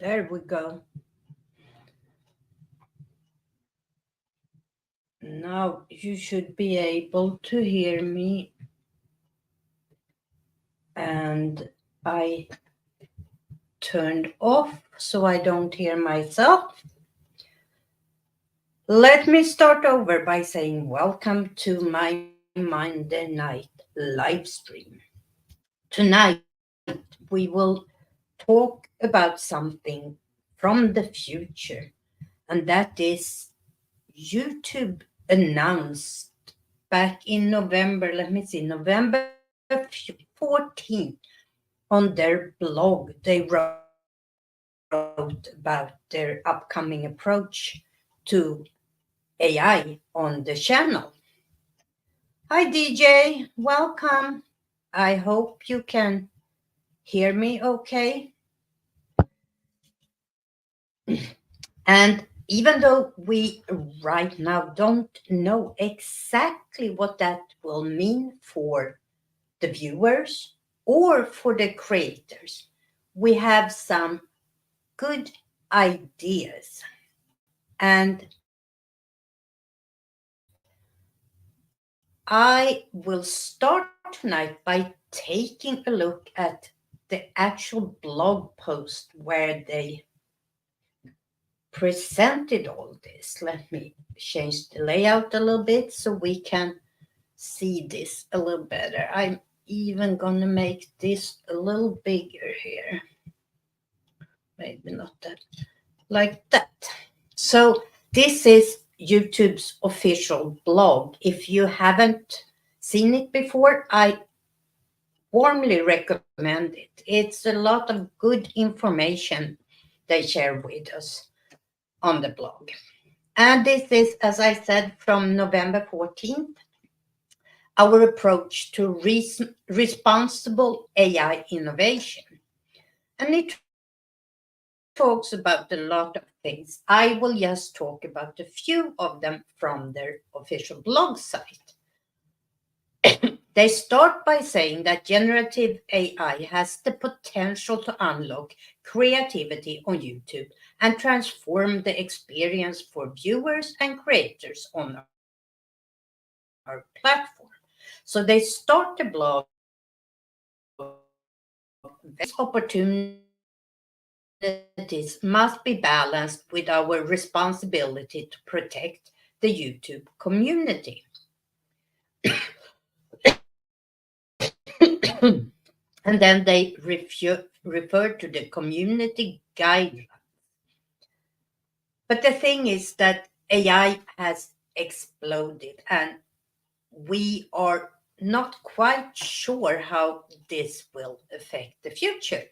There we go. Now you should be able to hear me. And I turned off so I don't hear myself. Let me start over by saying welcome to my Monday night live stream. Tonight we will talk about something from the future, and that is YouTube announced back in November, November 14th, on their blog. They wrote about their upcoming approach to AI on the channel. Hi, DJ. Welcome. I hope you can hear me okay. And even though we right now don't know exactly what that will mean for the viewers or for the creators, we have some good ideas. And I will start tonight by taking a look at the actual blog post where they presented all this. Let me change the layout a little bit so we can see this a little better. I'm even gonna make this a little bigger here. Maybe not that, like that. So this is YouTube's official blog. If you haven't seen it before, I warmly recommend it. It's a lot of good information they share with us on the blog. And this is, as I said, from November 14th, our approach to responsible AI innovation. And it talks about a lot of things. I will just talk about a few of them from their official blog site. They start by saying that generative AI has the potential to unlock creativity on YouTube and transform the experience for viewers and creators on our platform. So they start the blog these opportunities must be balanced with our responsibility to protect the YouTube community. And then they refer to the community guidelines. But the thing is that AI has exploded, and we are not quite sure how this will affect the future.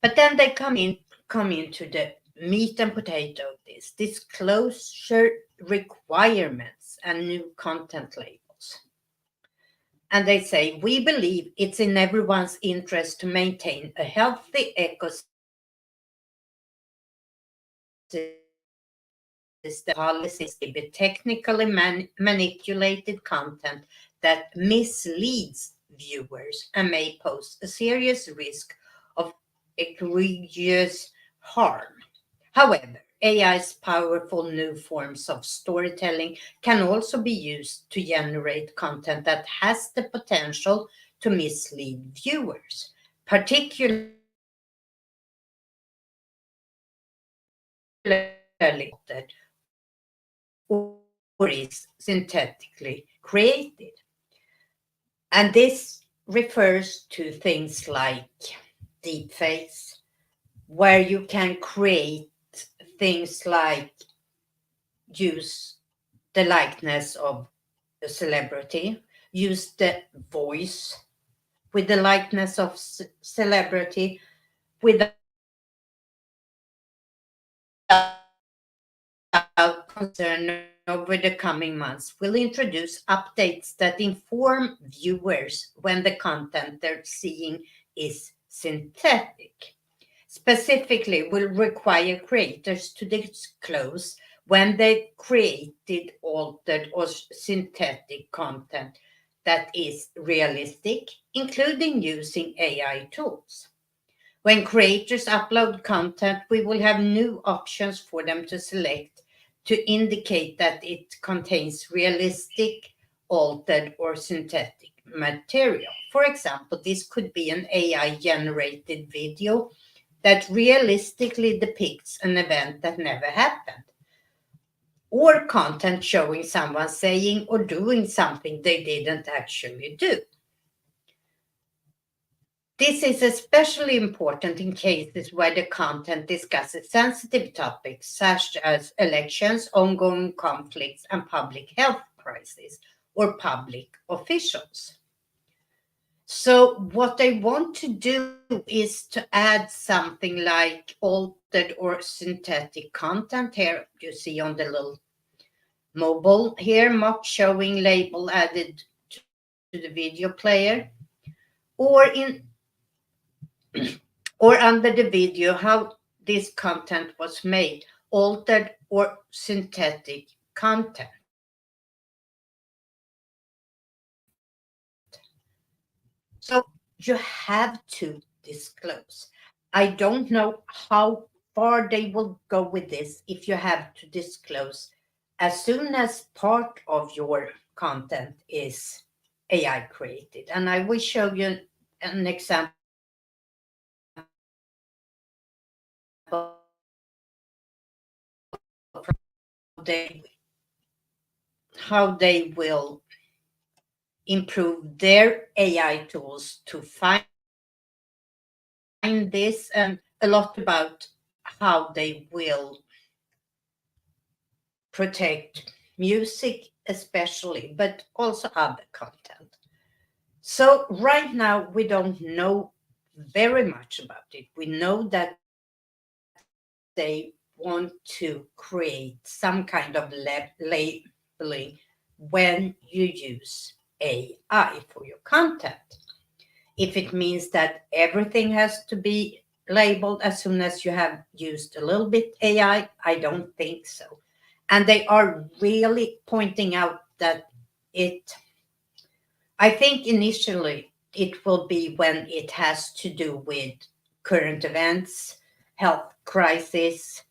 But then they come into the meat and potato of this disclosure requirements and new content labels. And they say, we believe it's in everyone's interest to maintain a healthy ecosystem policies prohibit technically manipulated content that misleads viewers and may pose a serious risk of egregious harm. However, AI's powerful new forms of storytelling can also be used to generate content that has the potential to mislead viewers, particularly or is synthetically created. And this refers to things like deepfakes, where you can create things like use the likeness of a celebrity, use the voice with the likeness of celebrity without concern over the coming months. We'll introduce updates that inform viewers when the content they're seeing is synthetic. Specifically, will require creators to disclose when they created altered or synthetic content that is realistic, including using AI tools. When creators upload content, we will have new options for them to select to indicate that it contains realistic, altered, or synthetic material. For example, this could be an AI generated video that realistically depicts an event that never happened, or content showing someone saying or doing something they didn't actually do. This is especially important in cases where the content discusses sensitive topics such as elections, ongoing conflicts, and public health crises or public officials. So, what I want to do is to add something like altered or synthetic content here. You see on the little mobile here, mock showing label added to the video player, or in or under the video how this content was made, altered or synthetic content. So you have to disclose. I don't know how far they will go with this if you have to disclose as soon as part of your content is AI created. And I will show you an example from how they will improve their AI tools to find this, and a lot about how they will protect music, especially, but also other content. So, right now, we don't know very much about it. We know that they want to create some kind of labeling when you use AI for your content. If it means that everything has to be labeled as soon as you have used a little bit I don't think so. And they are really pointing out that it, I think initially it will be when it has to do with current events, health crisis,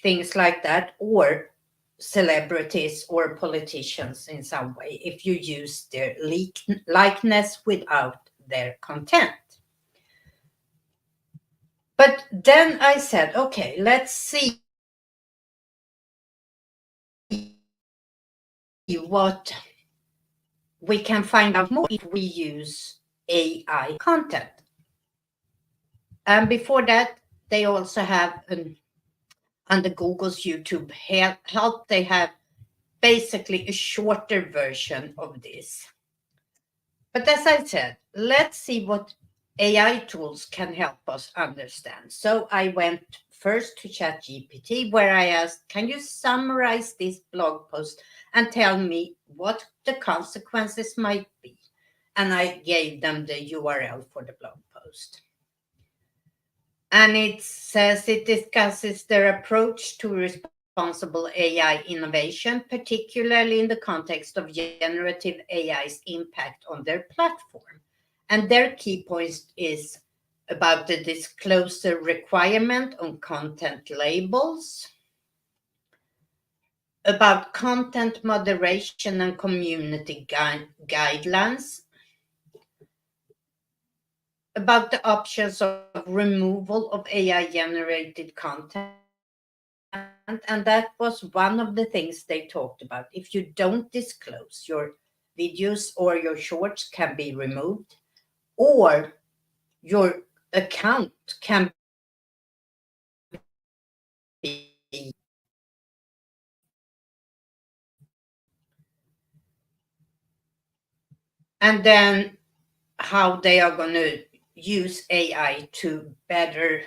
things like that, or celebrities or politicians in some way, if you use their likeness without their content. But then I said, okay, let's see what we can find out more if we use AI content. And before that, they also have under Google's YouTube help, they have basically a shorter version of this. But as I said, let's see what AI tools can help us understand. So I went first to ChatGPT, where I asked, can you summarize this blog post and tell me what the consequences might be? And I gave them the URL for the blog post. And it says it discusses their approach to responsible AI innovation, particularly in the context of generative AI's impact on their platform. And their key point is about the disclosure requirement on content labels, about content moderation and community guidelines, about the options of removal of AI generated content. And that was one of the things they talked about. If you don't disclose, your videos or your shorts can be removed, or your account can be and then how they are going to use AI to better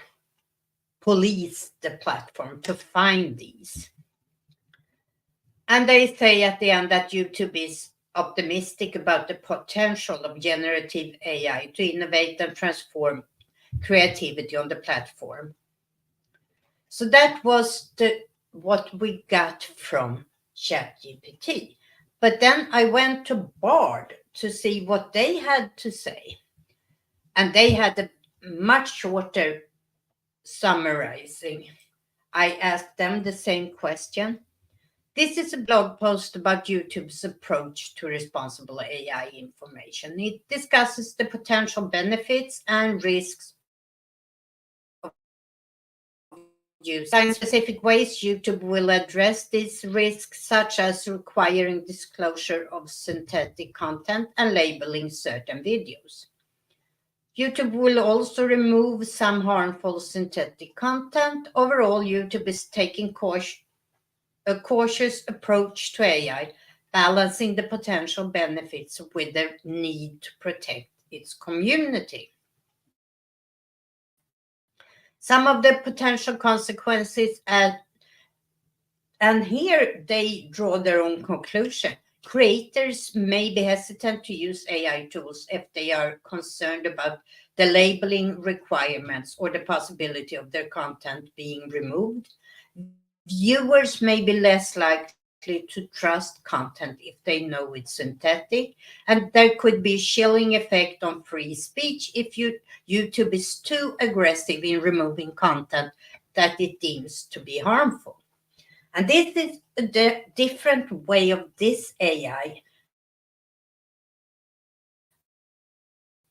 police the platform to find these. And they say at the end that YouTube is optimistic about the potential of generative AI to innovate and transform creativity on the platform. So that was what we got from ChatGPT. But then I went to Bard to see what they had to say. And they had a much shorter summarizing. I asked them the same question. This is a blog post about YouTube's approach to responsible AI information. It discusses the potential benefits and risks of using specific ways YouTube will address these risks, such as requiring disclosure of synthetic content and labeling certain videos. YouTube will also remove some harmful synthetic content. Overall, YouTube is taking a cautious approach to AI, balancing the potential benefits with the need to protect its community. Some of the potential consequences, and here they draw their own conclusion. Creators may be hesitant to use AI tools if they are concerned about the labeling requirements or the possibility of their content being removed. Viewers may be less likely to trust content if they know it's synthetic, and there could be a chilling effect on free speech if YouTube is too aggressive in removing content that it deems to be harmful. And this is a different way of this AI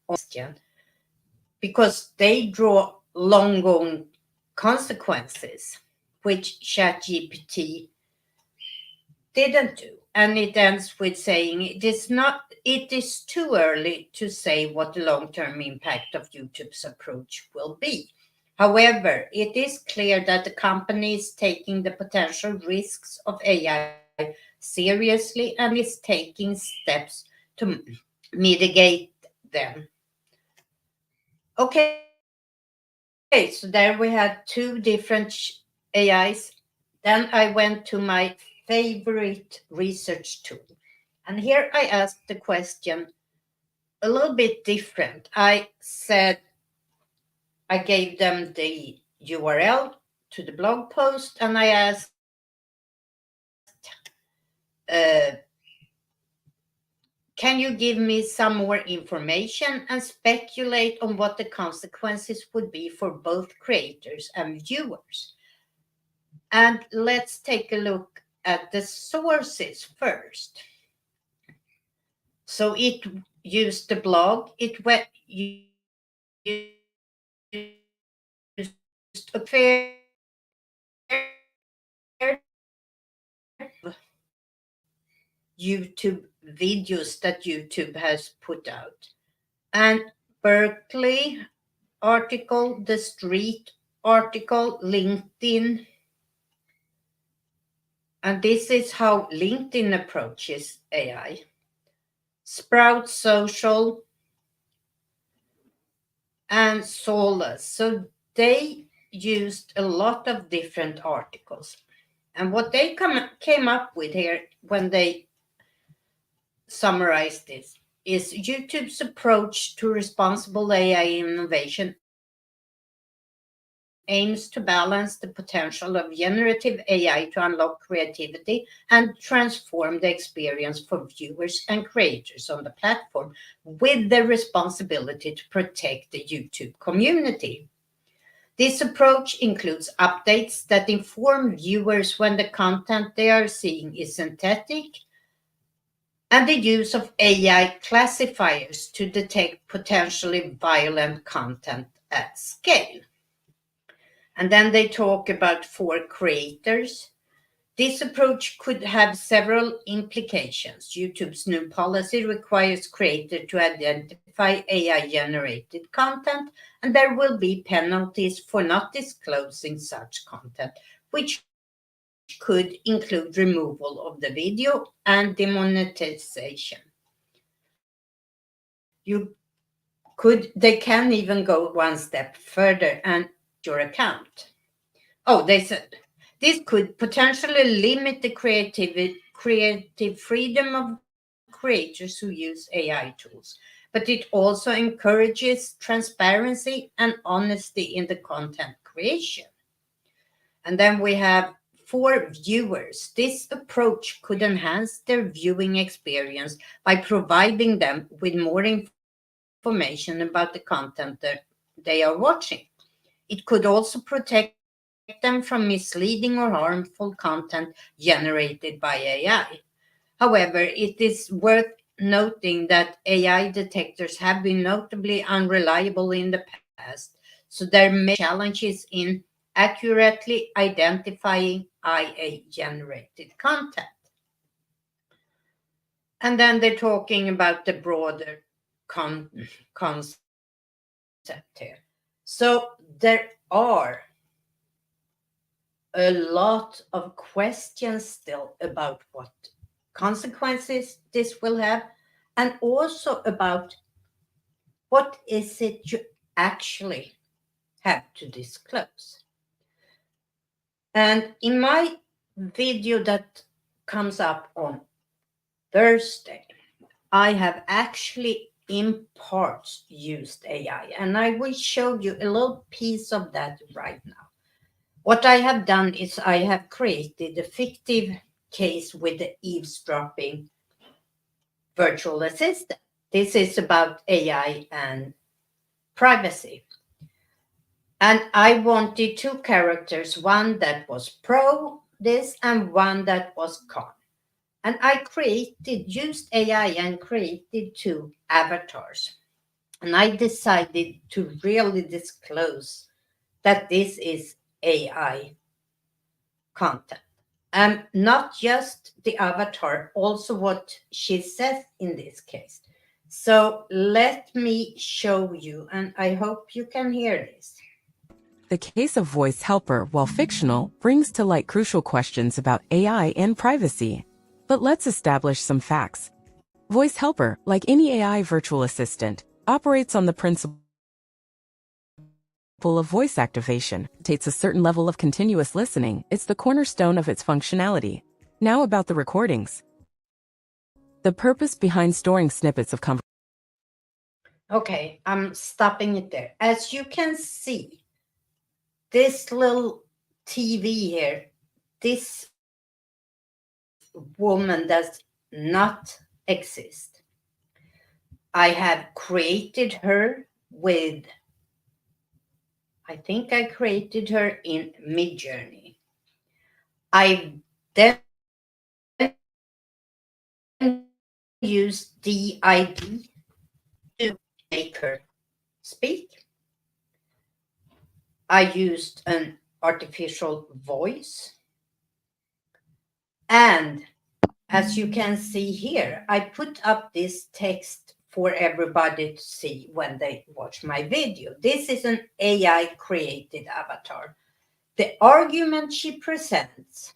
question, because they draw long-going consequences, which ChatGPT didn't do. And it ends with saying it is too early to say what the long-term impact of YouTube's approach will be. However, it is clear that the company is taking the potential risks of AI seriously and is taking steps to mitigate them. Okay, so there we had two different AIs. Then I went to my favorite research tool. And here I asked the question a little bit different. I gave them the URL to the blog post, and I asked, can you give me some more information and speculate on what the consequences would be for both creators and viewers? And let's take a look at the sources first. So it used the blog, it used a fair YouTube videos that YouTube has put out. And Berkeley article, The Street article, LinkedIn. And this is how LinkedIn approaches AI. Sprout Social and Solus. So they used a lot of different articles. And what they came up with here when they summarized this is YouTube's approach to responsible AI innovation aims to balance the potential of generative AI to unlock creativity and transform the experience for viewers and creators on the platform, with the responsibility to protect the YouTube community. This approach includes updates that inform viewers when the content they are seeing is synthetic, and the use of AI classifiers to detect potentially violent content at scale. And then they talk about for creators. This approach could have several implications. YouTube's new policy requires creators to identify AI-generated content, and there will be penalties for not disclosing such content, which could include removal of the video and demonetization. They can even go one step further and your account. Oh, they said this could potentially limit the creative freedom of creators who use AI tools, but it also encourages transparency and honesty in the content creation. And then we have for viewers, this approach could enhance their viewing experience by providing them with more information about the content they they are watching. It could also protect them from misleading or harmful content generated by AI. However, it is worth noting that AI detectors have been notably unreliable in the past, so there may be challenges in accurately identifying IA generated content. And then they're talking about the broader concept here. So there are a lot of questions still about what consequences this will have, and also about what is it you actually have to disclose. And in my video that comes up on Thursday, I have actually in parts used AI, and I will show you a little piece of that right now. What I have done is I have created a fictive case with the eavesdropping virtual assistant. This is about AI and privacy. And I wanted two characters, one that was pro this and one that was con. And I used AI and created two avatars. And I decided to really disclose that this is AI content. And not just the avatar, also what she says in this case. So let me show you, and I hope you can hear this. The case of Voice Helper, while fictional, brings to light crucial questions about AI and privacy. But let's establish some facts. Voice Helper, like any AI virtual assistant, operates on the principle of voice activation. It takes a certain level of continuous listening. It's the cornerstone of its functionality. Now about the recordings. The purpose behind storing snippets of conversation. Okay, I'm stopping it there. As you can see, this little TV here, this woman does not exist. I have created her with, I think I created her in Midjourney. I then used DID to make her speak. I used an artificial voice. And as you can see here, I put up this text for everybody to see when they watch my video. This is an AI created avatar. The arguments she presents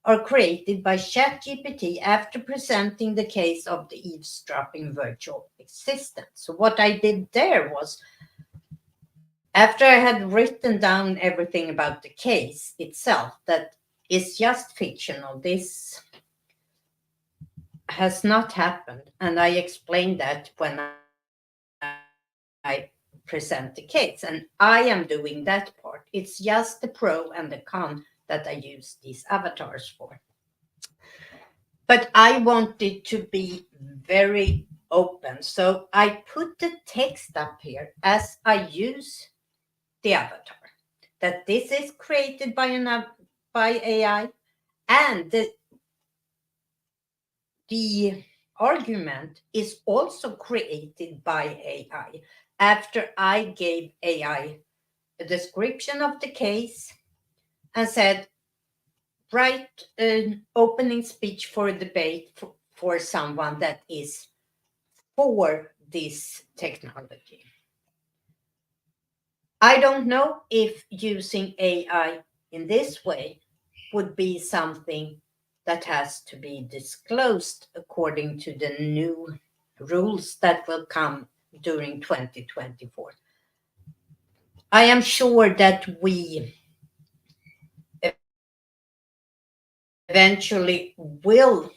are created by ChatGPT after presenting the case of the eavesdropping virtual assistant. So what I did there was, after I had written down everything about the case itself, that is just fictional, this has not happened, and I explained that when I present the case, and I am doing that part. It's just the pro and the con that I use these avatars for. But I wanted to be very open, so I put the text up here as I use the avatar, that this is created by AI, and the argument is also created by AI after I gave AI a description of the case and said, write an opening speech for a debate for someone that is for this technology. I don't know if using AI in this way would be something that has to be disclosed according to the new rules that will come during 2024. I am sure that we eventually will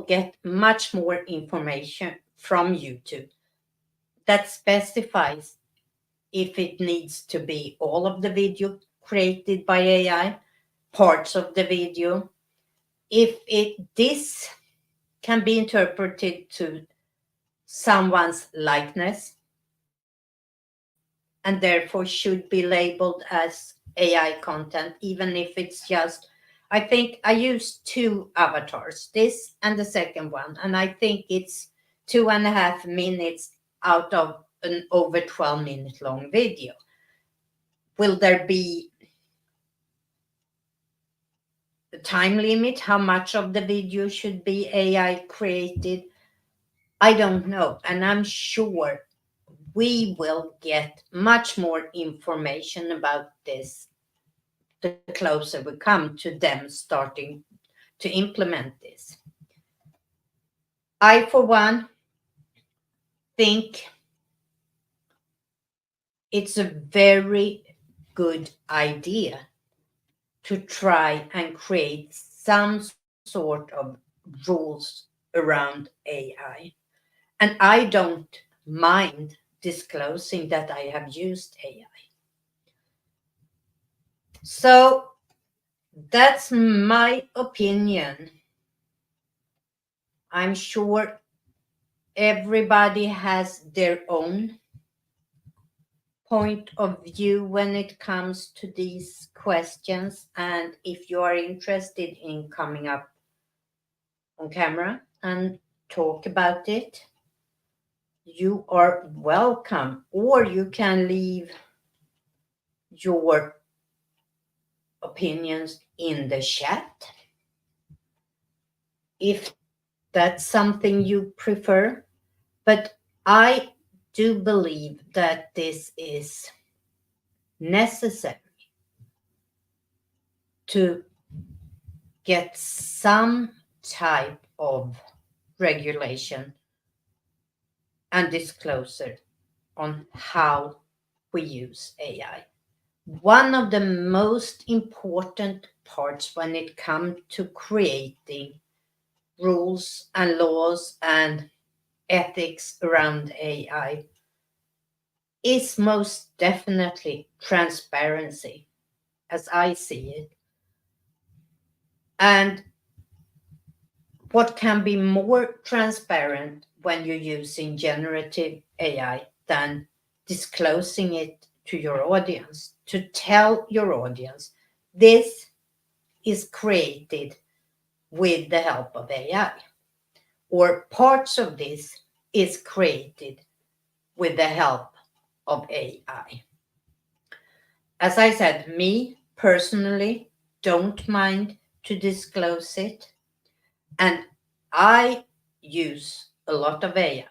get much more information from YouTube that specifies if it needs to be all of the video created by AI, parts of the video, if this can be interpreted to someone's likeness and therefore should be labeled as AI content, even if it's just, I think I used two avatars, this and the second one, and I think it's 2.5 minutes out of an over 12-minute long video. Will there be a time limit? How much of the video should be AI created? I don't know. And I'm sure we will get much more information about this the closer we come to them starting to implement this. I, for one, think it's a very good idea to try and create some sort of rules around AI. And I don't mind disclosing that I have used AI. So that's my opinion. I'm sure everybody has their own point of view when it comes to these questions. And if you are interested in coming up on camera and talk about it, you are welcome, or you can leave your opinions in the chat if that's something you prefer. But I do believe that this is necessary to get some type of regulation and disclosure on how we use AI. One of the most important parts when it comes to creating rules and laws and ethics around AI is most definitely transparency, as I see it. And what can be more transparent when you're using generative AI than disclosing it to your audience, to tell your audience this is created with the help of AI, or parts of this is created with the help of AI. As I said, me personally don't mind to disclose it, and I use a lot of AI.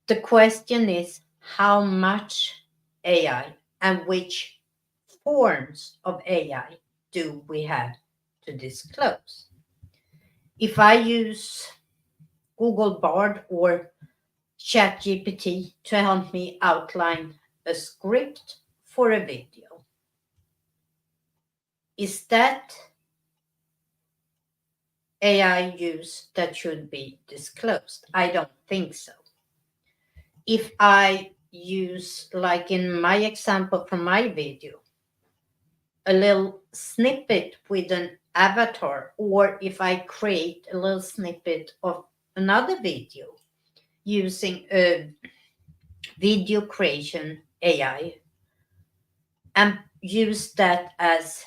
The question is how much AI and which forms of AI do we have to disclose? If I use Google Bard or ChatGPT to help me outline a script for a video, is that AI use that should be disclosed? I don't think so. If I use, like in my example from my video, a little snippet with an avatar, or if I create a little snippet of another video using a video creation AI and use that as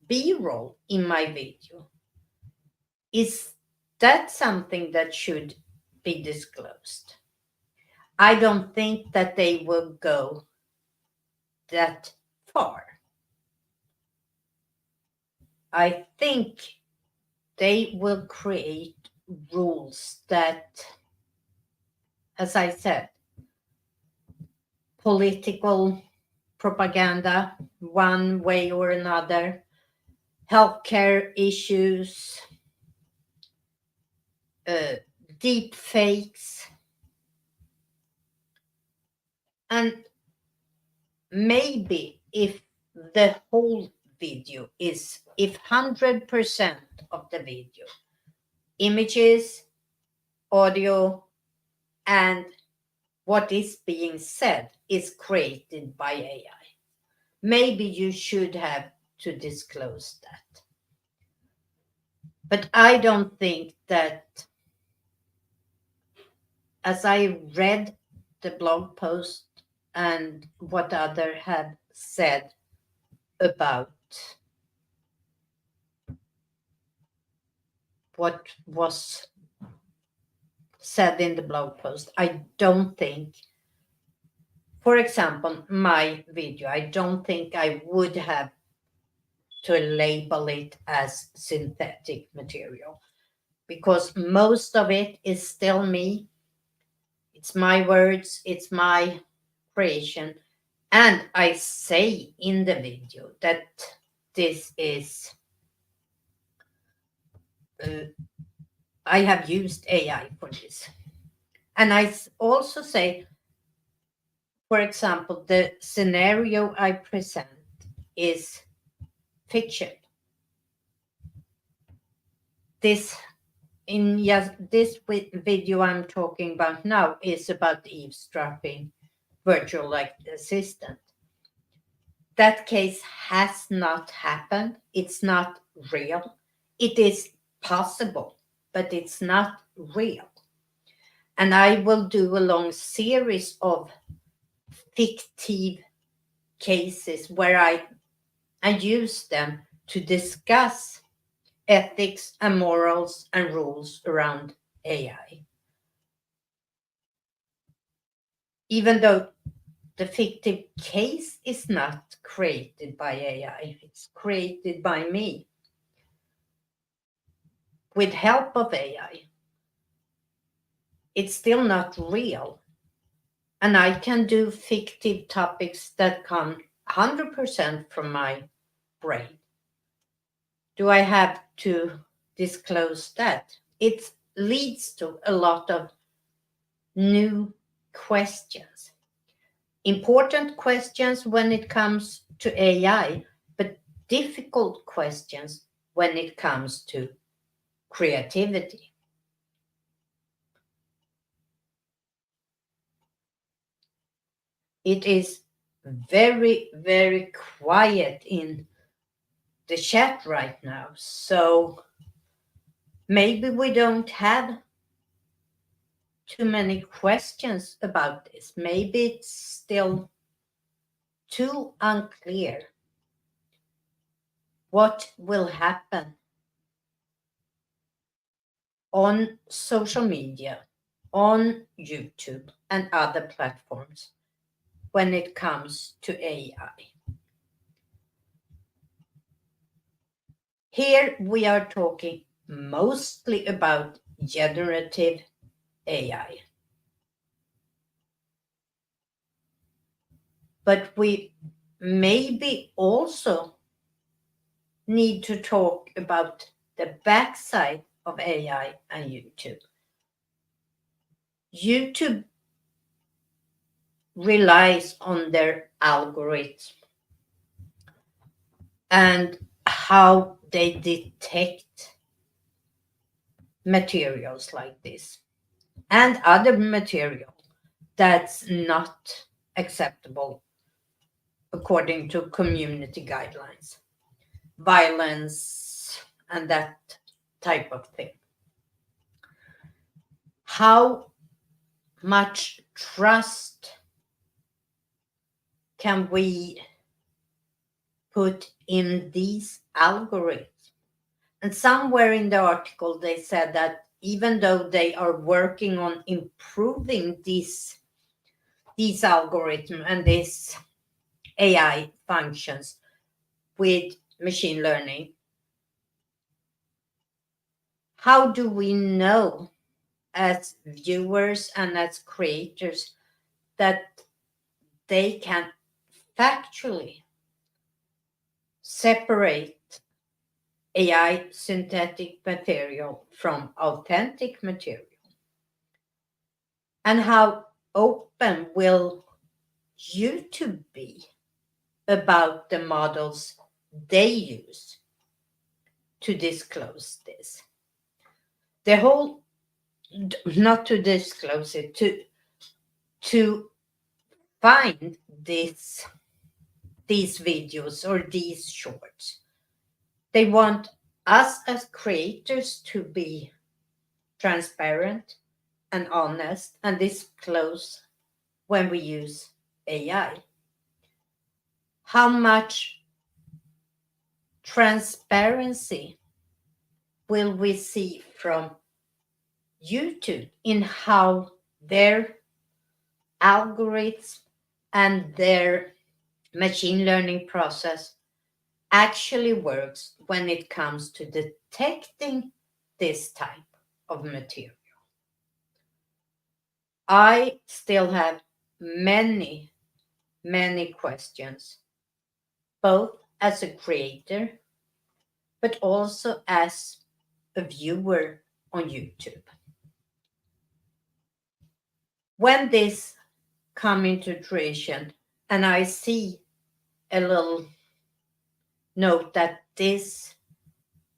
B-roll in my video, is that something that should be disclosed? I don't think that they will go that far. I think they will create rules that, as I said, political propaganda, one way or another, healthcare issues, deep fakes, and maybe if the whole video is, if 100% of the video, images, audio, and what is being said is created by AI, maybe you should have to disclose that. But I don't think that as I read the blog post and what other have said about what was said in the blog post, I don't think, for example, my video, I don't think I would have to label it as synthetic material, because most of it is still me. It's my words, it's my creation. And I say in the video that this is, I have used AI for this. And I also say, for example, the scenario I present is fiction. This this video I'm talking about now is about eavesdropping virtual assistant. That case has not happened. It's not real. It is possible, but it's not real. And I will do a long series of fictive cases where I use them to discuss ethics and morals and rules around AI. Even though the fictive case is not created by AI, it's created by me with help of AI. It's still not real. And I can do fictive topics that come 100% from my brain. Do I have to disclose that? It leads to a lot of new questions. Important questions when it comes to AI, but difficult questions when it comes to creativity. It is very, very quiet in the chat right now, so maybe we don't have too many questions about this. Maybe it's still too unclear what will happen on social media, on YouTube and other platforms when it comes to AI. Here we are talking mostly about generative AI. But we maybe also need to talk about the backside of AI and YouTube. YouTube relies on their algorithm and how they detect materials like this and other material that's not acceptable according to community guidelines, violence and that type of thing. How much trust can we put in these algorithms? And somewhere in the article, they said that even though they are working on improving these algorithms and these AI functions with machine learning, how do we know as viewers and as creators that they can factually separate AI synthetic material from authentic material? And how open will YouTube be about the models they use to disclose this? The whole, not to disclose it, to find these videos or these shorts. They want us as creators to be transparent and honest and disclose when we use AI? How much transparency will we see from YouTube in how their algorithms and their machine learning process actually works when it comes to detecting this type of material? I still have many, many questions, both as a creator, but also as a viewer on YouTube. When this come into fruition and I see a little note that this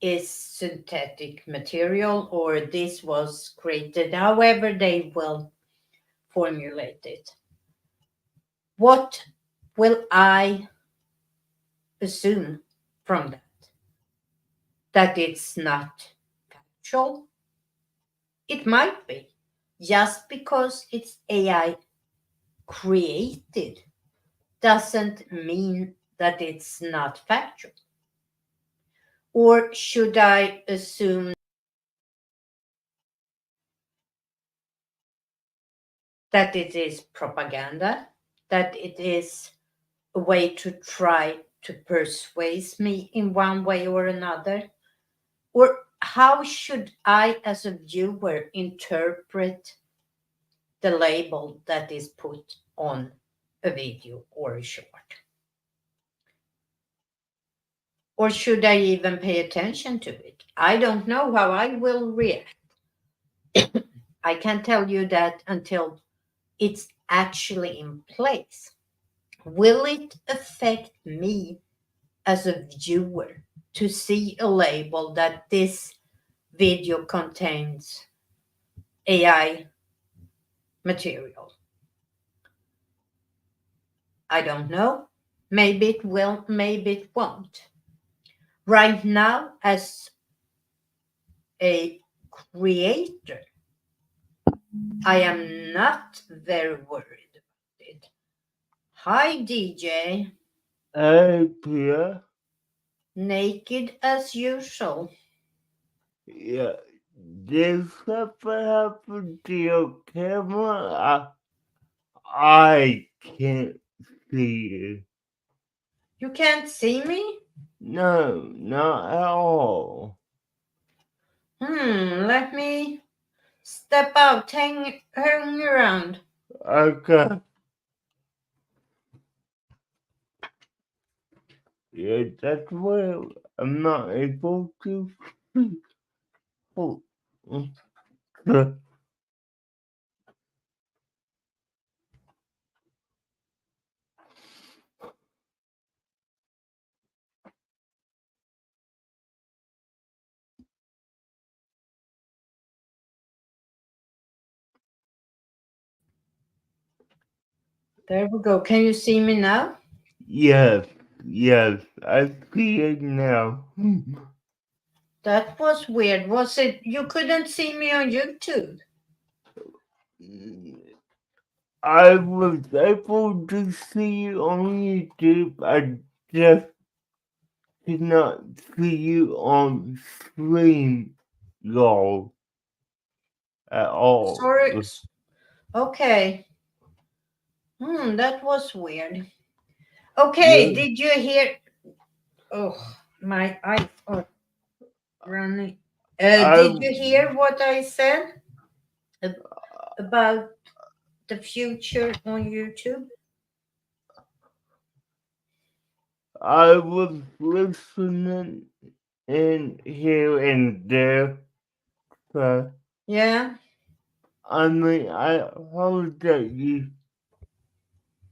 is synthetic material or this was created, however they will formulate it, what will I assume from that? That it's not factual? It might be. Just because it's AI created doesn't mean that it's not factual. Or should I assume that it is propaganda, that it is a way to try to persuade me in one way or another? Or how should I, as a viewer, interpret the label that is put on a video or a short? Or should I even pay attention to it? I don't know how I will react. I can't tell you that until it's actually in place. Will it affect me as a viewer to see a label that this video contains AI material? I don't know. Maybe it will, maybe it won't. Right now, as a creator, I am not very worried about it. Hi, DJ. Hey, Pia. Naked as usual. Yeah. Did something happen to your camera? I can't see you. You can't see me? No, not at all. Let me step out, hang around. Okay. Yeah, that's why I'm not able to see. Oh, okay. There we go. Can you see me now? Yes, yes, I see it now. That was weird. Was it you couldn't see me on YouTube? I was able to see you on YouTube. I just did not see you on stream, y'all, at all. Sorry. Okay. That was weird. Okay, Yeah, did you hear? Oh, my eyes are running. I Did you hear what I said about the future on YouTube? I was listening in here and there. So, Yeah. I mean, I heard that you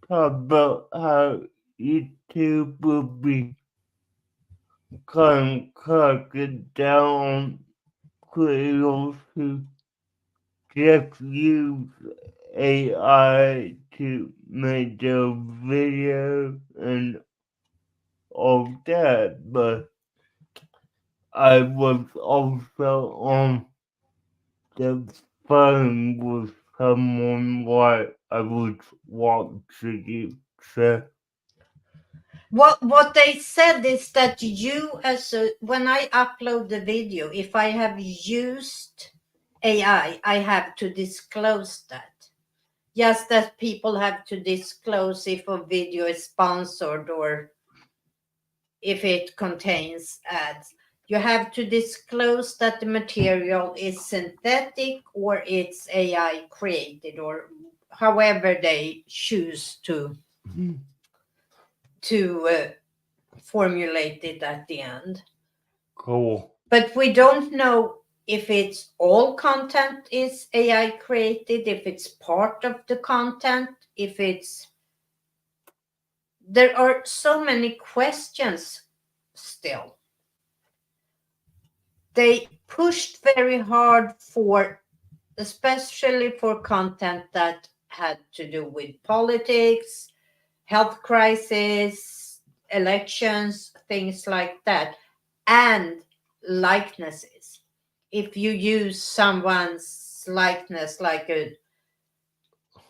talk about how YouTube will be cracking down on creators who just use AI to make their video and all that, but I was also on the fun with someone what I was watching it say. What they said is that when I upload the video, if I have used AI, I have to disclose that. Just that people have to disclose if a video is sponsored or if it contains ads. You have to disclose that the material is synthetic or it's AI created or however they choose to formulate it at the end. Cool. But we don't know if it's all content is AI created, if it's part of the content, if it's... There are so many questions still. They pushed very hard especially for content that had to do with politics, health crisis, elections, things like that, and likenesses. If you use someone's likeness, like a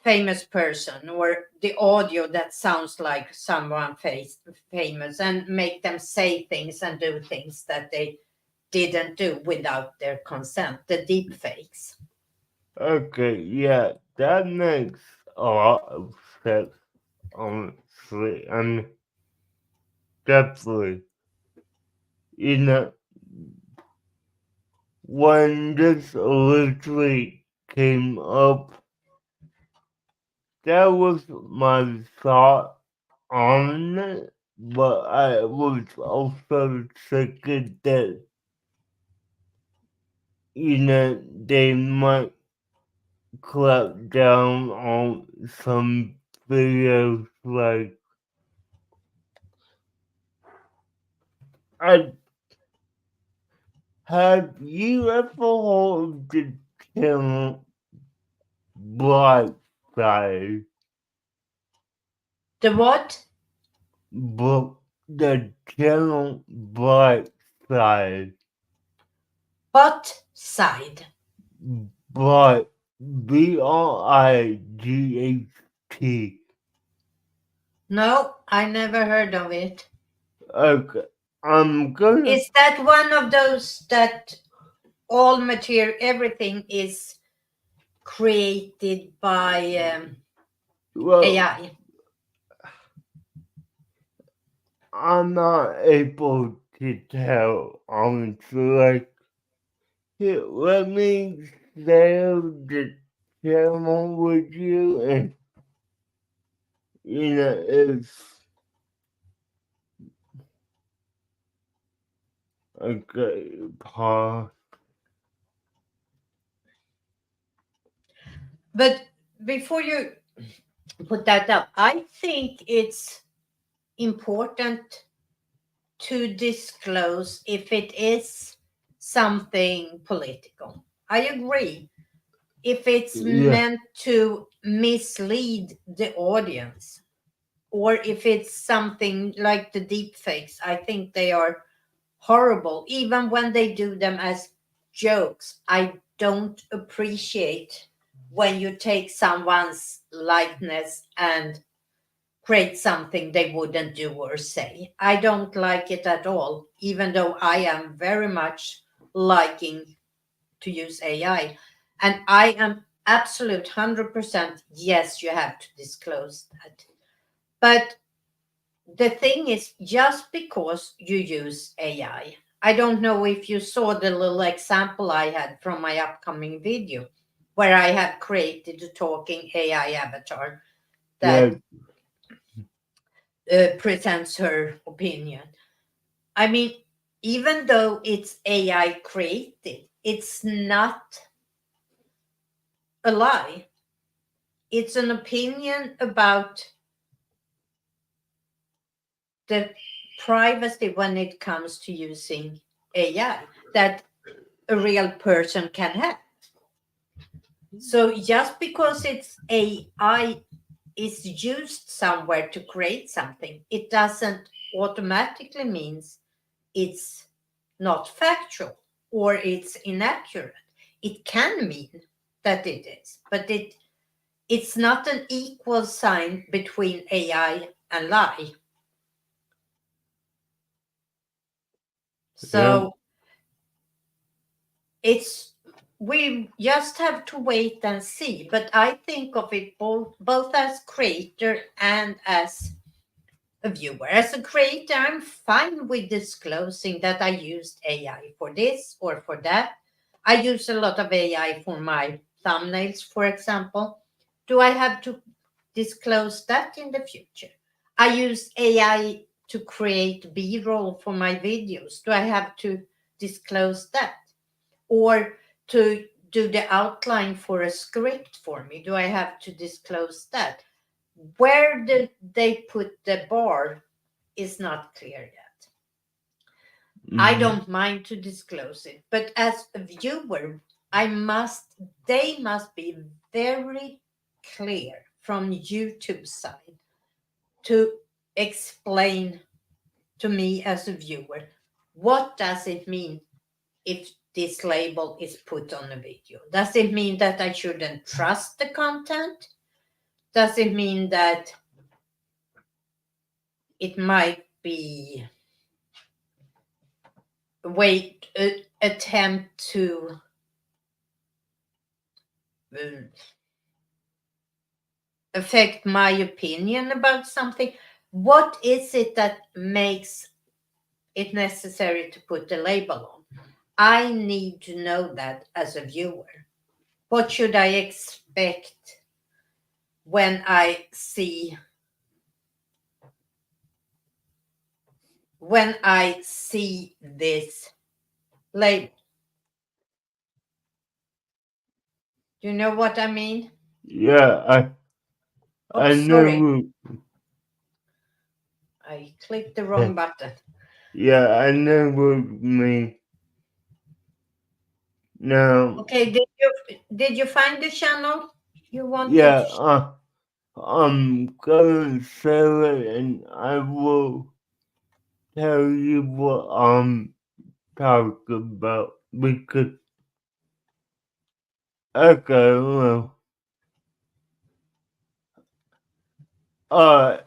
famous person, or the audio that sounds like someone famous, and make them say things and do things that they didn't do without their consent, the deep fakes. Okay, yeah, that makes a lot of sense, honestly, and definitely, you know, when this originally came up, that was my thought on it, but I was also thinking that, they might crack down on some videos like I have you ever heard of the channel Black Side? The what? But the channel Black Side, What side? but BRIGHT. No, I never heard of it. Okay, I'm gonna. Is that one of those that all material, everything is created by Well, AI? I'm not able to tell, honestly. Like, here, let me share the channel with you, and it's okay. Pause. But before you put that up, I think it's important to disclose if it is something political. I agree. If it's Yeah, meant to mislead the audience, or if it's something like the deep fakes, I think they are horrible, even when they do them as jokes. I don't appreciate when you take someone's likeness and create something they wouldn't do or say. I don't like it at all, even though I am very much liking to use AI. And I am absolute 100% yes, you have to disclose that. But the thing is, just because you use I don't know if you saw the little example I had from my upcoming video, where I have created a talking AI avatar yeah, that presents her opinion. I mean, even though it's AI created, it's not a lie. It's an opinion about the privacy when it comes to using AI that a real person can have. So just because it's AI is used somewhere to create something, it doesn't automatically means it's not factual or it's inaccurate. It can mean. that it is, but it's not an equal sign between AI and lie. So we just have to wait and see. But I think of it both as creator and as a viewer. As a creator, I'm fine with disclosing that I used AI for this or for that. I use a lot of AI for my thumbnails, for example. Do I have to disclose that in the future? I use AI to create B-roll for my videos. Do I have to disclose that? Or to do the outline for a script for me? Do I have to disclose that? Where did they put the bar is not clear yet. I don't mind to disclose it, but as a viewer, they must be very clear from YouTube side to explain to me as a viewer, what does it mean if this label is put on a video? Does it mean that I shouldn't trust the content? Does it mean that it might be attempt to affect my opinion about something? What is it that makes it necessary to put the label on? I need to know that as a viewer. What should I expect when I see this label? Do you know what I mean? Yeah, I sorry. never. I clicked the wrong button. Yeah, I never mean. No. Okay, did you find the channel you wanted? Yeah, I'm gonna save it and I will tell you what I'm talking about because okay, well, uh,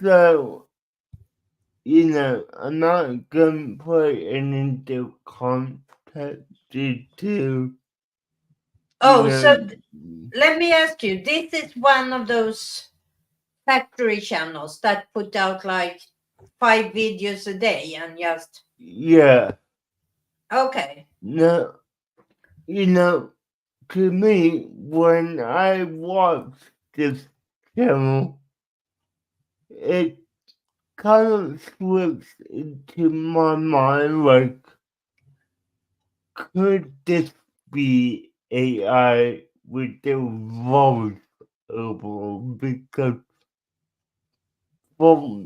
so I'm not gonna put it into context to. So let me ask you, this is one of those factory channels that put out like 5 videos a day and just... Yeah. Okay. No, to me, when I watch this channel, it kind of slips into my mind like, could this be AI with the voice over? Because for,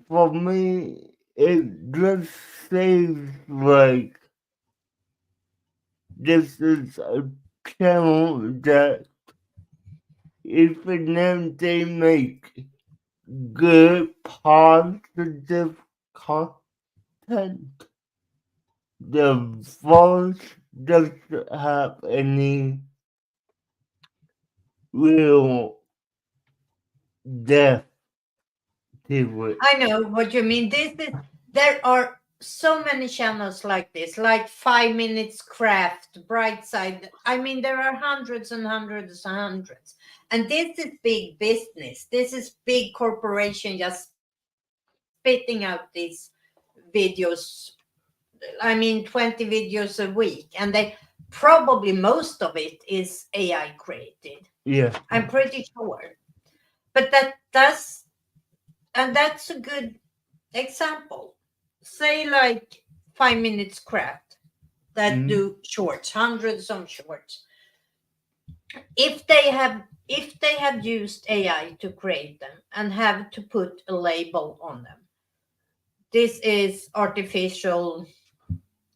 for me, it just seems like this is a channel that even they make good positive content, the voice doesn't have any real depth to it. I know what you mean. There are so many channels like this, like 5 Minutes Craft, Brightside. I mean, there are hundreds and hundreds and hundreds. And this is big business. This is big corporation just spitting out these videos. I mean, 20 videos a week. And they probably most of it is AI created. Yeah. I'm pretty sure. But that's a good example. Say like 5 Minutes Craft that do shorts, hundreds of shorts. If they have used AI to create them and have to put a label on them, this is artificial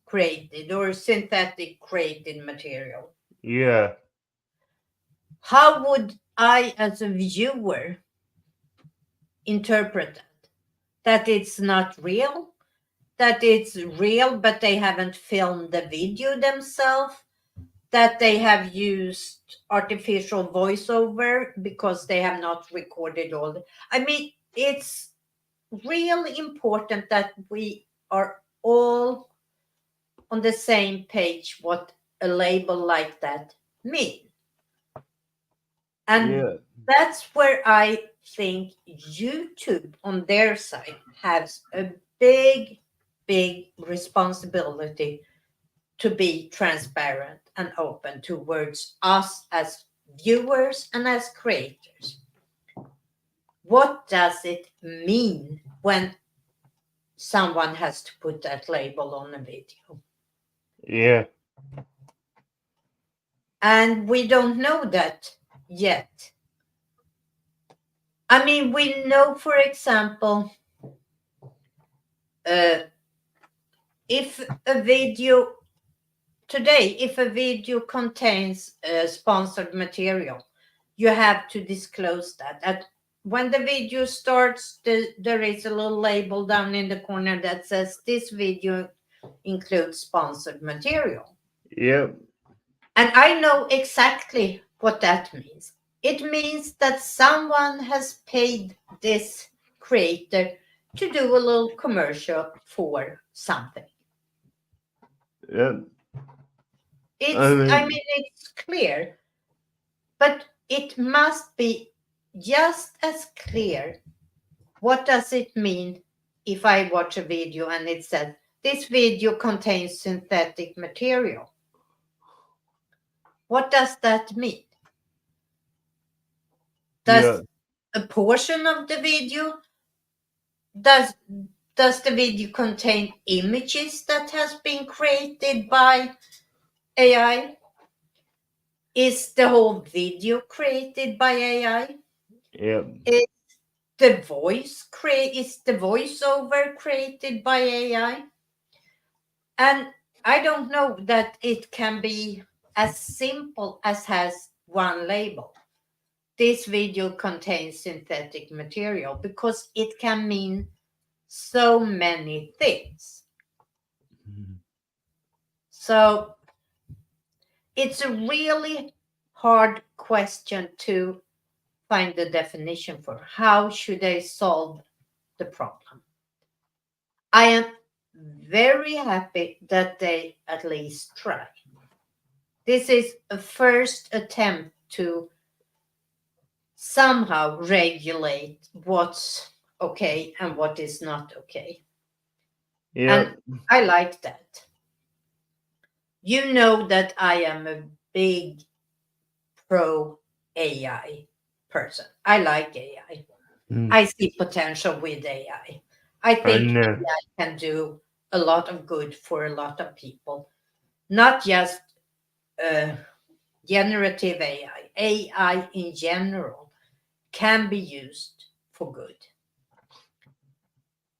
created or synthetic created material. Yeah. How would I, as a viewer, interpret that? That it's not real? That it's real, but they haven't filmed the video themselves? that they have used artificial voiceover because they have not recorded all the, I mean, it's really important that we are all on the same page what a label like that means. And Yeah. that's where I think YouTube on their side has a big, big responsibility to be transparent and open towards us as viewers and as creators. What does it mean when someone has to put that label on a video? Yeah. And we don't know that yet. I mean, we know, for example, uh, if a video today, if a video contains sponsored material, you have to disclose that. When the video starts, there is a little label down in the corner that says this video includes sponsored material. Yep. And I know exactly what that means. It means that someone has paid this creator to do a little commercial for something. Yep. I mean, it's clear, but it must be just as clear. What does it mean if I watch a video and it says, this video contains synthetic material? What does that mean? Yeah. Does a portion of the video, does does the video contain images that has been created by AI? Is the whole video created by AI? Yep. Is is the voiceover created by AI? And I don't know that it can be as simple as has one label. This video contains synthetic material because it can mean so many things. So it's a really hard question to find the definition for. How should I solve the problem? I am very happy that they at least try. This is a first attempt to somehow regulate what's okay and what is not okay. And Yep. I like that. You know that I am a big pro AI person. I like AI. I see potential with AI. I I think know. AI can do a lot of good for a lot of people, not just uh, generative AI. AI in general can be used for good.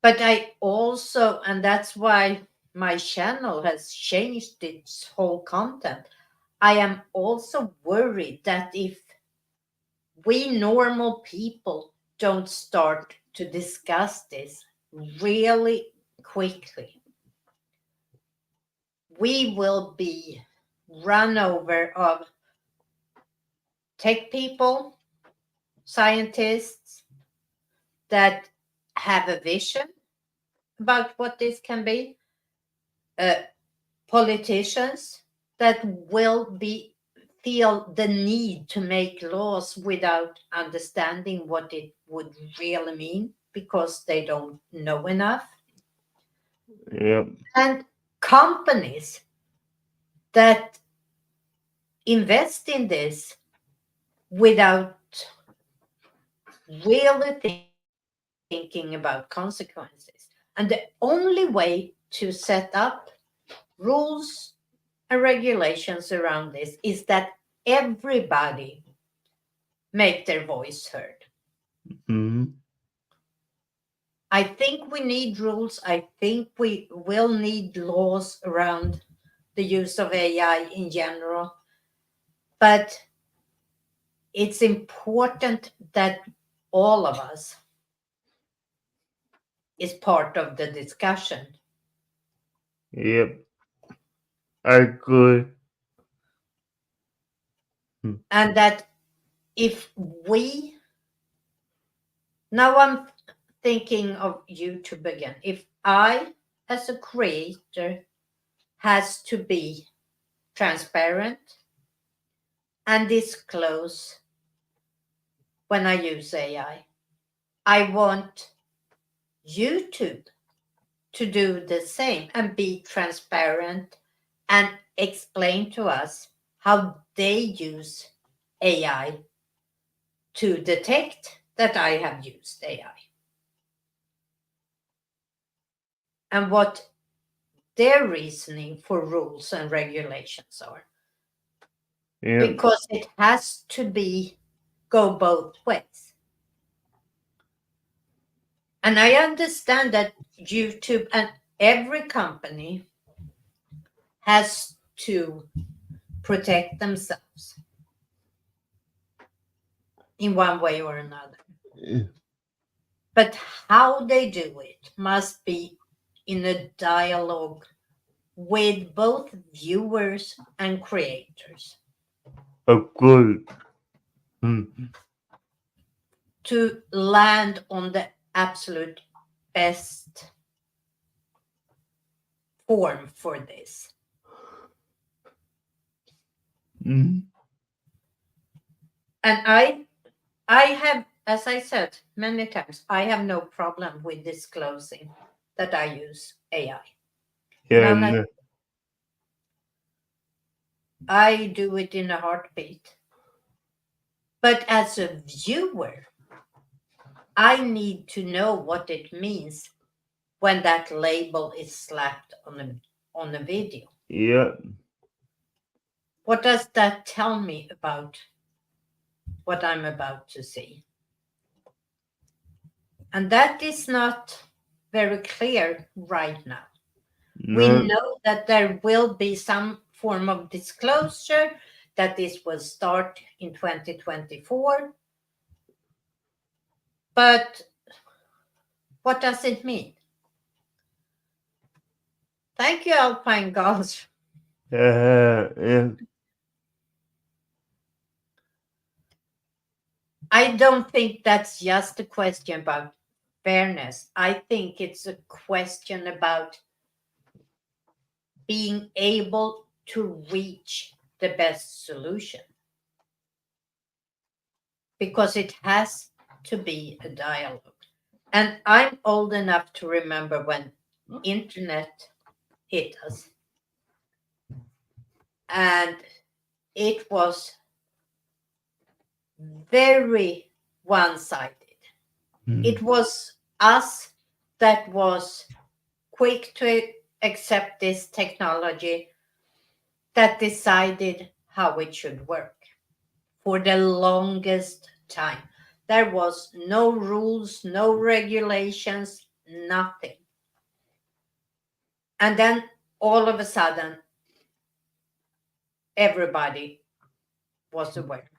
But I also, and that's why my channel has changed its whole content. I am also worried that if we normal people don't start to discuss this really quickly, we will be run over of tech people, scientists that have a vision about what this can be, uh, politicians that will be feel the need to make laws without understanding what it would really mean because they don't know enough, Yep. and companies that invest in this without really thinking about consequences. And the only way to set up rules and regulations around this is that everybody make their voice heard. Mm-hmm. I think we need rules. I think we will need laws around the use of AI in general. But it's important that all of us is part of the discussion. Yep. I agree. And that if now I'm thinking of YouTube again. If I, as a creator, has to be transparent and disclose when I use AI, I want YouTube to do the same and be transparent and explain to us how they use AI to detect that I have used AI and what their reasoning for rules and regulations are. Yeah. Because it has to go both ways. And I understand that YouTube and every company has to protect themselves in one way or another. But how they do it must be in a dialogue with both viewers and creators Of course. to land on the absolute best form for this. Mm. And I have, as I said many times, I have no problem with disclosing that I use AI. Yeah. None at, I do it in a heartbeat. But as a viewer, I need to know what it means when that label is slapped on a video. Yeah. What does that tell me about what I'm about to see? And that is not very clear right now. We No. know that there will be some form of disclosure, that this will start in 2024. But what does it mean? Thank you, Alpine Girls. Yeah. I don't think that's just a question about fairness. I think it's a question about being able to reach the best solution. Because it has to be a dialogue. And I'm old enough to remember when internet hit us. And it was very one-sided. It was us that was quick to accept this technology that decided how it should work for the longest time. There was no rules, no regulations, nothing. And then all of a sudden, everybody was aware.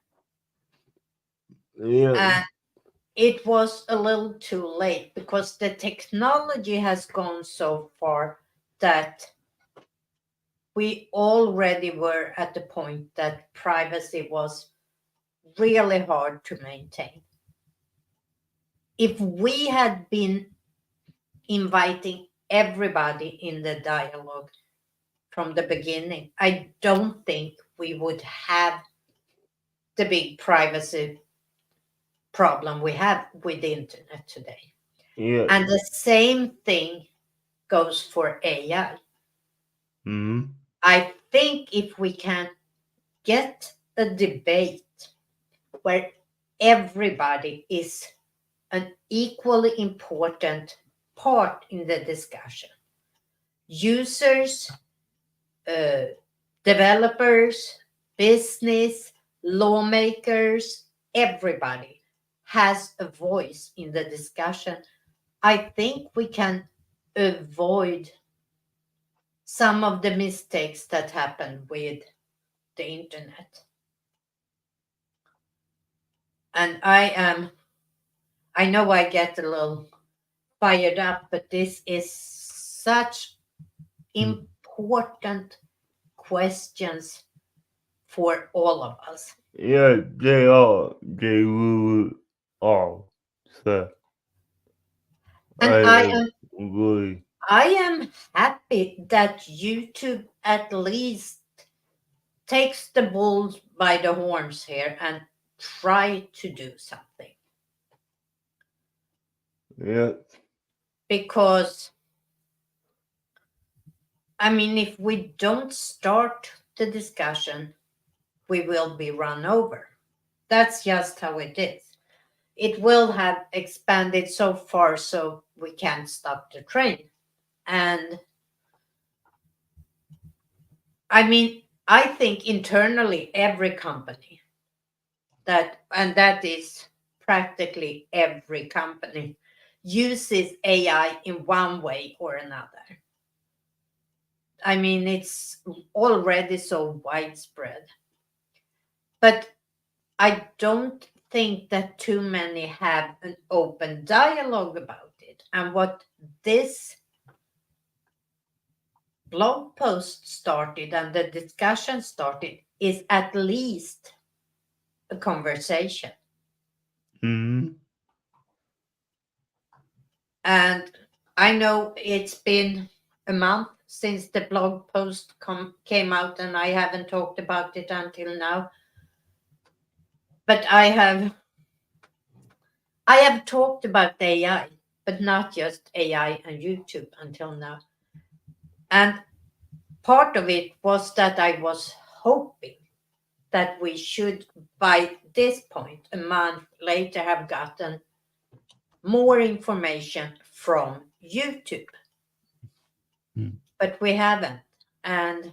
Yeah. And it was a little too late because the technology has gone so far that we already were at the point that privacy was really hard to maintain. If we had been inviting everybody in the dialogue from the beginning, I don't think we would have the big privacy problem we have with the internet today. Yeah. And the same thing goes for AI. Mm. I think if we can get a debate where everybody is an equally important part in the discussion, users, developers, business, lawmakers, everybody has a voice in the discussion, I think we can avoid some of the mistakes that happen with the internet. And I know I get a little fired up, but this is such important questions for all of us. Yeah, they are. They really are. So And I agree. I am happy that YouTube at least takes the bulls by the horns here and try to do something. Yeah. Because I mean, if we don't start the discussion, we will be run over. That's just how it is. It will have expanded so far so we can't stop the train. And I mean, I think internally every company and that is practically every company uses AI in one way or another. I mean, it's already so widespread. But I don't think that too many have an open dialogue about it. And what this blog post started and the discussion started is at least a conversation. Mm-hmm. And I know it's been a month since the blog post came out, and I haven't talked about it until now. But I have talked about AI, but not just AI and YouTube until now. And part of it was that I was hoping that we should, by this point, a month later, have gotten more information from YouTube. Mm. But we haven't. And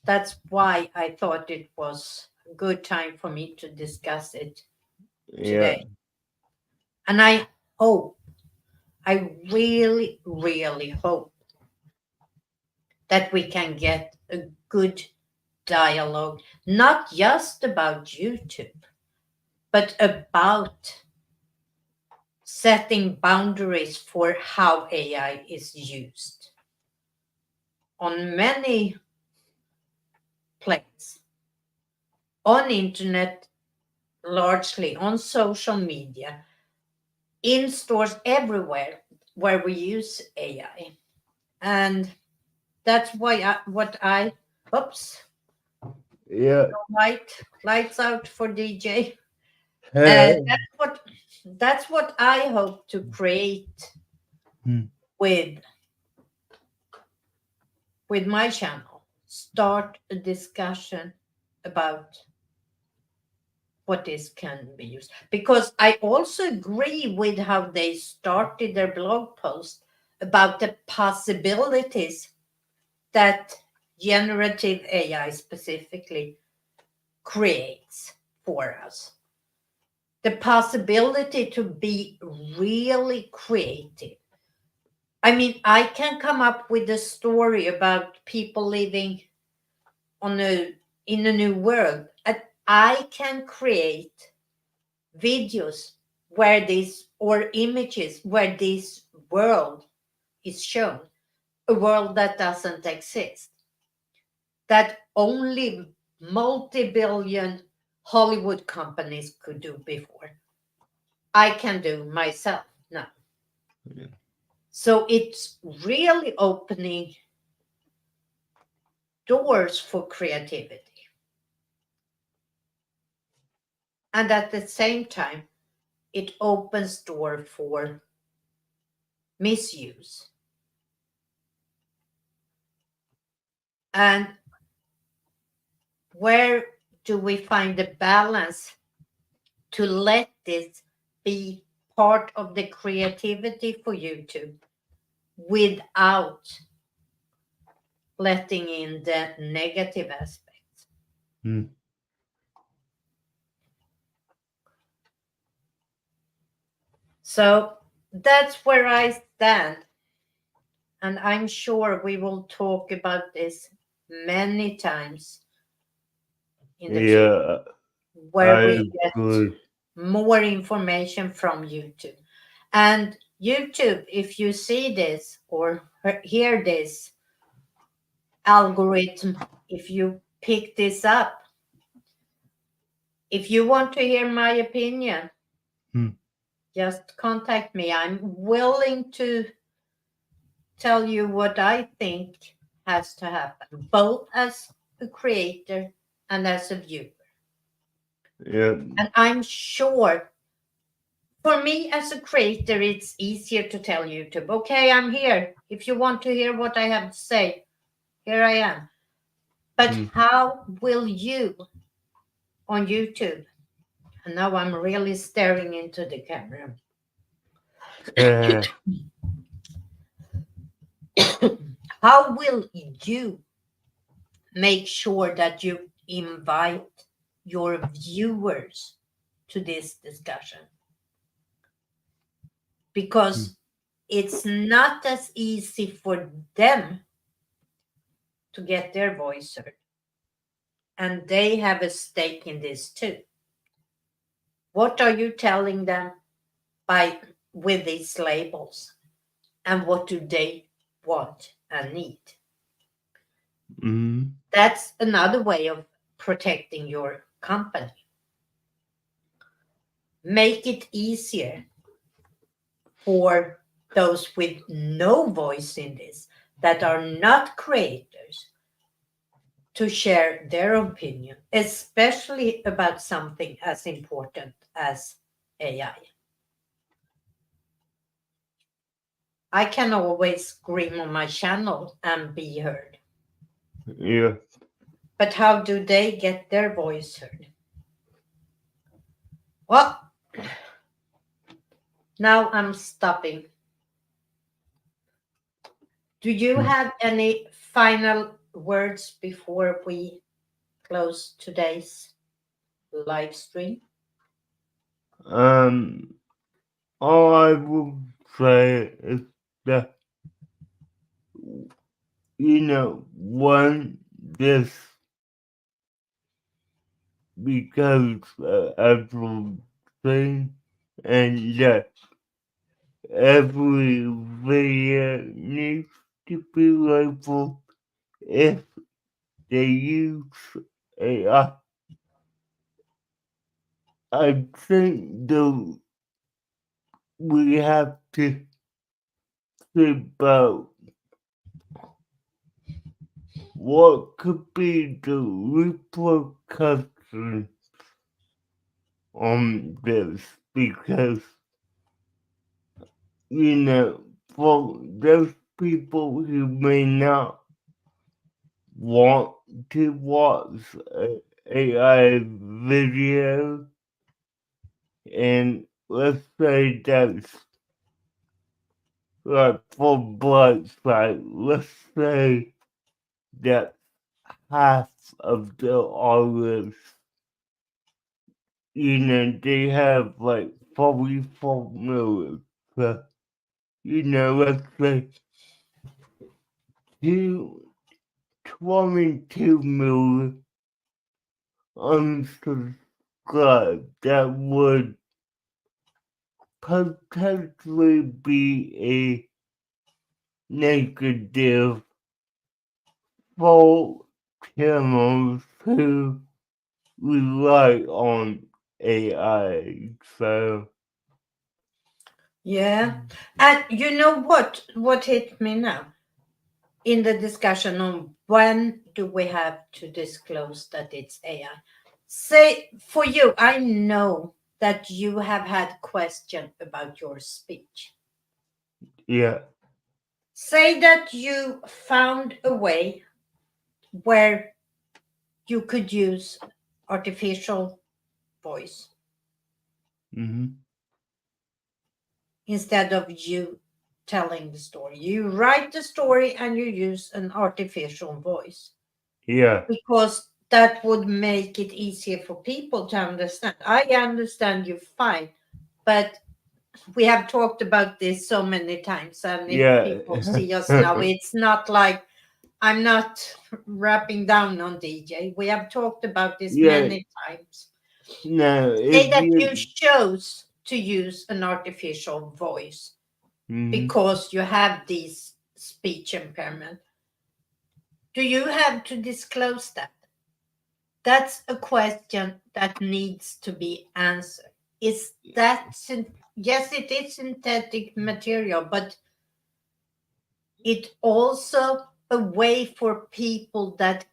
that's why I thought it was a good time for me to discuss it Yeah. today. And I really, really hope that we can get a good dialogue, not just about YouTube, but about setting boundaries for how AI is used on many planes, on internet, largely on social media, in stores everywhere where we use AI. And that's why oops, Yeah. lights out for DJ. And Hey. that's what I hope to create Mm. with my channel. Start a discussion about what this can be used. Because I also agree with how they started their blog post about the possibilities that generative AI specifically creates for us. The possibility to be really creative. I mean, I can come up with a story about people living on in a new world. And I can create videos where this or images where this world is shown, a world that doesn't exist, that only multi-billion Hollywood companies could do before. I can do myself now. Yeah. So it's really opening doors for creativity. And at the same time, it opens door for misuse. And where do we find the balance to let this be part of the creativity for YouTube without letting in the negative aspects? Mm. So that's where I stand. And I'm sure we will talk about this many times in the future, Yeah. where I we get agree. more information from YouTube. And YouTube, if you see this or hear this algorithm, if you pick this up. If you want to hear my opinion, just contact me. I'm willing to tell you what I think has to happen, both as a creator and as a viewer. Yeah. And I'm sure for me as a creator, it's easier to tell YouTube, okay, I'm here. If you want to hear what I have to say, here I am. But how will you on YouTube? And now I'm really staring into the camera. How will you make sure that you invite your viewers to this discussion? Because it's not as easy for them to get their voice heard. And they have a stake in this too. What are you telling them with these labels? And what do they want and need? That's another way of protecting your company. Make it easier for those with no voice in this, that are not creators, to share their opinion, especially about something as important as AI. I can always scream on my channel and be heard. Yeah. But how do they get their voice heard? Well, now I'm stopping. Do you have any final words before we close today's live stream? All I will say is that, one, this, because everything, and that every video needs to be labeled if they use AI. I think that we have to think about what could be the repercussions on this, because, for those people who may not want to watch AI video, and let's say that's like for Black Site, let's say that half of the audience, they have like 44 million. So, let's say 22 million unsubscribed. That would potentially be a negative for channels who rely on AI. So Yeah. And you know what hit me now in the discussion on when do we have to disclose that it's AI? Say for you, I know that you have had question about your speech. yeah. Say that you found a way where you could use artificial voice instead of you telling the story. You write the story and you use an artificial voice. Yeah. Because that would make it easier for people to understand. I understand you fine, but we have talked about this so many times, and if Yeah. people see us now, it's not like I'm not wrapping down on DJ. We have talked about this Yeah. many times. No, Say if that you you chose to use an artificial voice because you have this speech impairment. Do you have to disclose that? That's a question that needs to be answered. Is that yes, it is synthetic material, but it also a way for people that,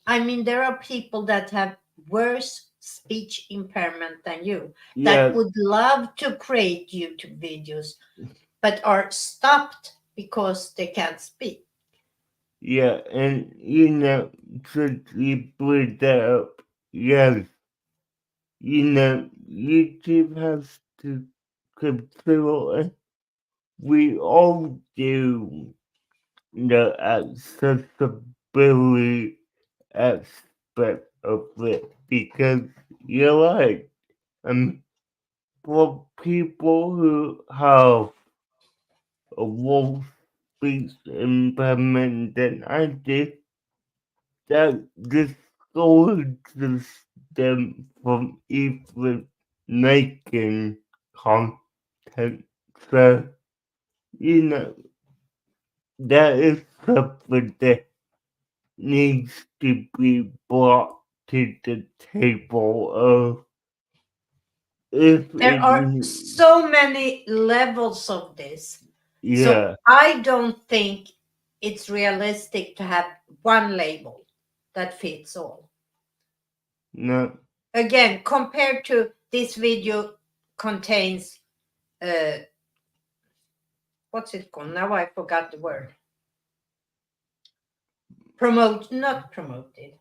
I mean, there are people that have worse speech impairment than you that Yeah, would love to create YouTube videos but are stopped because they can't speak. yeah, and you know, to bring that up, yes, you know, YouTube has to consider it. We all do the accessibility aspect of it because you're right. For people who have a low speech impairment than I did, that discourages them from even making content. So, you know, that is something that needs to be brought to the table of if There it, are so many levels of this. So yeah, I don't think it's realistic to have one label that fits all. no, Again, compared to this video contains uh what's it called? Now I forgot the word. Not promoted.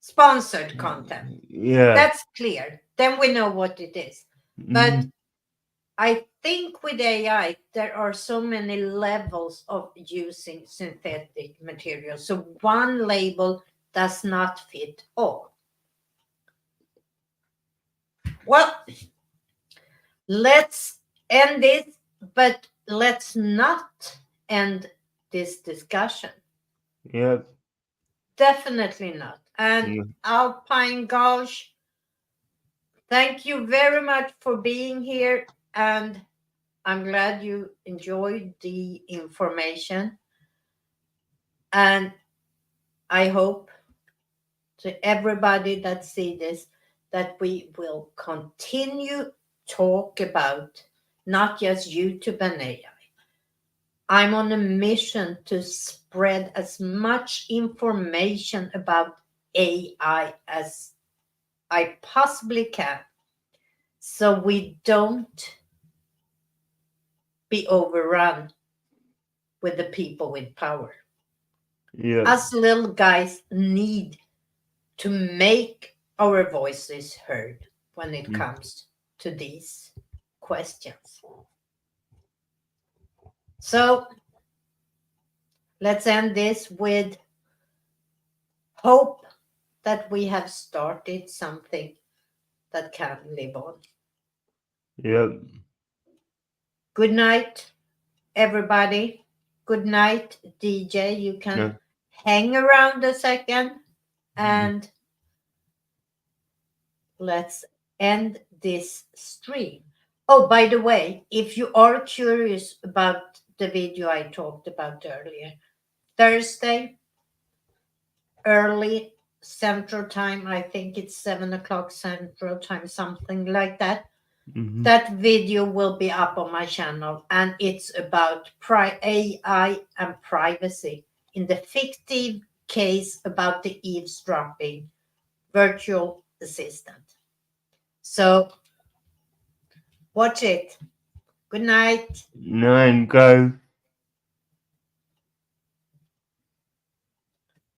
Sponsored content. yeah, That's clear. Then we know what it is. But mhm, I think with AI, there are so many levels of using synthetic material. So one label does not fit all. Well, let's end this, but let's not end this discussion. yeah, Definitely not. And yeah, Alpine Gauge, thank you very much for being here. And I'm glad you enjoyed the information. And I hope to everybody that see this that we will continue talk about not just YouTube and AI. I'm on a mission to spread as much information about AI as I possibly can so we don't be overrun with the people with power. yeah, Us little guys need to make our voices heard when it mm, comes to these questions. So let's end this with hope that we have started something that can live on. yeah, Good night, everybody. Good night, DJ. You can yeah, hang around a second mm, and let's end this stream. Oh, by the way, if you are curious about the video I talked about earlier, Thursday, early Central Time, I think it's 7 o'clock Central Time, something like that. mhm, That video will be up on my channel, and it's about AI and privacy in the fictive case about the eavesdropping virtual assistant. So watch it. Good night. nine, guys.